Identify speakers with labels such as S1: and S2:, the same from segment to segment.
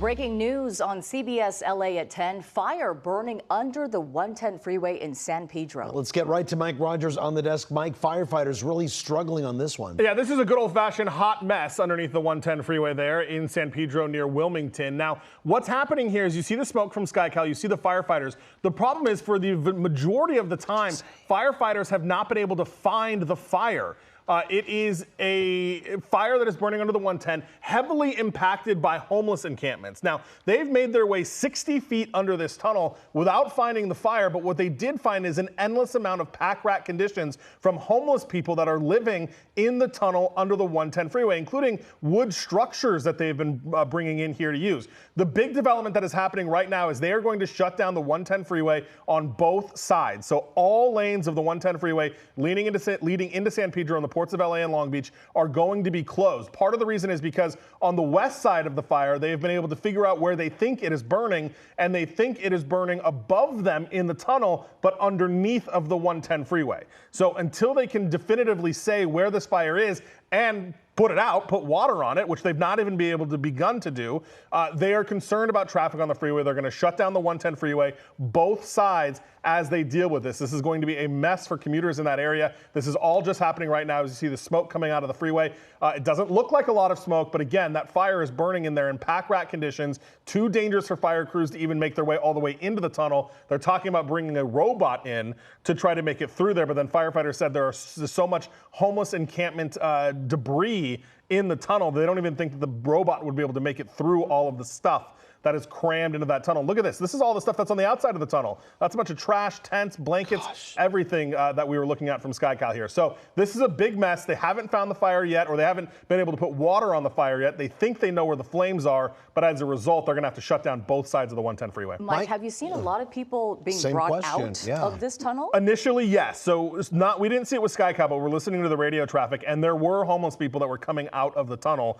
S1: Breaking news on CBS LA at 10. Fire burning under the 110 freeway in San Pedro.
S2: Let's get right to Mike Rogers on the desk. Mike, firefighters really struggling on this one.
S3: Yeah, this is a good old-fashioned hot mess underneath the 110 freeway there in San Pedro near Wilmington. Now, what's happening here is you see the smoke from SkyCal, you see the firefighters. The problem is for the majority of the time, firefighters have not been able to find the fire. It is a fire that is burning under the 110, heavily impacted by homeless encampments. Now, they've made their way 60 feet under this tunnel without finding the fire, but what they did find is an endless amount of pack rat conditions from homeless people that are living in the tunnel under the 110 freeway, including wood structures that they've been bringing in here to use. The big development that is happening right now is they are going to shut down the 110 freeway on both sides. So all lanes of the 110 freeway leading into San Pedro and the ports of LA and Long Beach are going to be closed. Part of the reason is because on the west side of the fire, they have been able to figure out where they think it is burning, and they think it is burning above them in the tunnel, but underneath of the 110 freeway. So until they can definitively say where this fire is and put it out, put water on it, which they've not even been able to begun to do. They are concerned about traffic on the freeway. They're going to shut down the 110 freeway, both sides, as they deal with this. This is going to be a mess for commuters in that area. This is all just happening right now as you see the smoke coming out of the freeway. It doesn't look like a lot of smoke, but again, that fire is burning in there in pack rat conditions, too dangerous for fire crews to even make their way all the way into the tunnel. They're talking about bringing a robot in to try to make it through there, but then firefighters said there is so much homeless encampment debris in the tunnel, they don't even think that the robot would be able to make it through all of the stuff that is crammed into that tunnel. Look at this. This is all the stuff that's on the outside of the tunnel. That's a bunch of trash, tents, blankets, everything that we were looking at from SkyCal here. So this is a big mess. They haven't found the fire yet, or they haven't been able to put water on the fire yet. They think they know where the flames are, but as a result, they're gonna have to shut down both sides of the 110 freeway.
S1: Mike, have you seen a lot of people being brought out of this tunnel?
S3: Initially, yes. So it's not, we didn't see it with SkyCal, but we're listening to the radio traffic, and there were homeless people that were coming out of the tunnel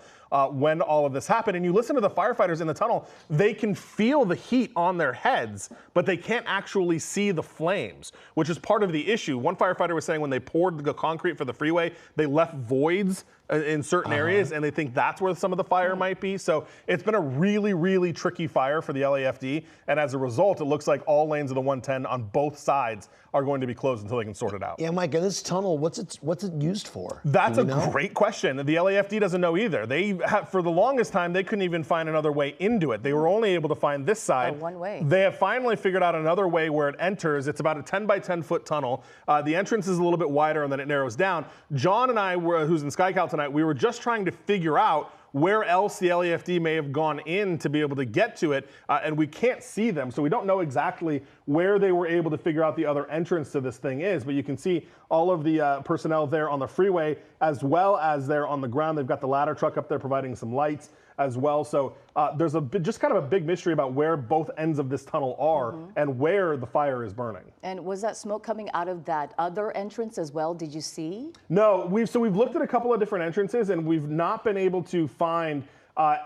S3: when all of this happened. And you listen to the firefighters in the tunnel, they can feel the heat on their heads, but they can't actually see the flames, which is part of the issue. One firefighter was saying when they poured the concrete for the freeway, they left voids in certain areas, and they think that's where some of the fire might be. So it's been a really, really tricky fire for the LAFD, and as a result, it looks like all lanes of the 110 on both sides are going to be closed until they can sort it out.
S2: Yeah, Mike, and this tunnel, what's it used for?
S3: That's a great question. The LAFD doesn't know either. They have, for the longest time, they couldn't even find another way into it. They were only able to find this side.
S1: One way.
S3: They have finally figured out another way where it enters. It's about a 10 by 10 foot tunnel. The entrance is a little bit wider, and then it narrows down. John and I, who's in SkyCal tonight, we were just trying to figure out where else the LAFD may have gone in to be able to get to it, and we can't see them, so we don't know exactly where they were able to figure out the other entrance to this thing is, but you can see all of the personnel there on the freeway as well as there on the ground. They've got the ladder truck up there providing some lights as well, so there's just kind of a big mystery about where both ends of this tunnel are and where the fire is burning.
S1: And was that smoke coming out of that other entrance as well? Did you see?
S3: No, we've looked at a couple of different entrances, and we've not been able to find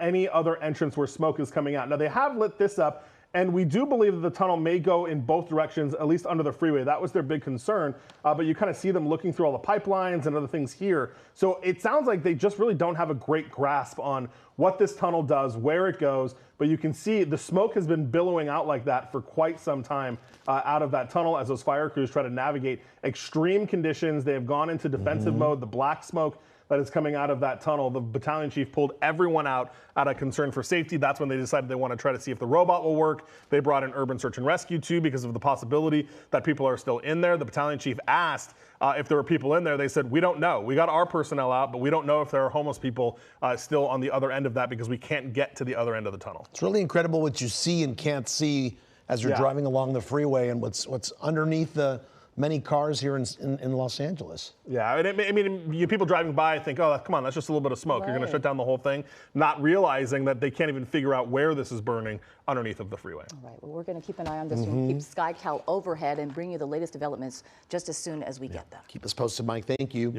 S3: any other entrance where smoke is coming out. Now, they have lit this up, and we do believe that the tunnel may go in both directions, at least under the freeway. That was their big concern, but you kind of see them looking through all the pipelines and other things here. So it sounds like they just really don't have a great grasp on what this tunnel does, where it goes, but you can see the smoke has been billowing out like that for quite some time out of that tunnel as those fire crews try to navigate extreme conditions. They have gone into defensive mode. The black smoke that is coming out of that tunnel, the battalion chief pulled everyone out of concern for safety. That's when they decided they want to try to see if the robot will work. They brought in urban search and rescue too because of the possibility that people are still in there. The battalion chief asked if there were people in there. They said, we don't know. We got our personnel out, but we don't know if there are homeless people still on the other end of that because we can't get to the other end of the tunnel.
S2: It's really incredible what you see and can't see as you're driving along the freeway and what's underneath the many cars here in Los Angeles.
S3: Yeah, I mean, people driving by think, oh, come on, that's just a little bit of smoke. You're going to shut down the whole thing, not realizing that they can't even figure out where this is burning underneath of the freeway.
S1: All right, well, we're going to keep an eye on this. We'll keep SkyCal overhead and bring you the latest developments just as soon as we get them.
S2: Keep us posted, Mike. Thank you.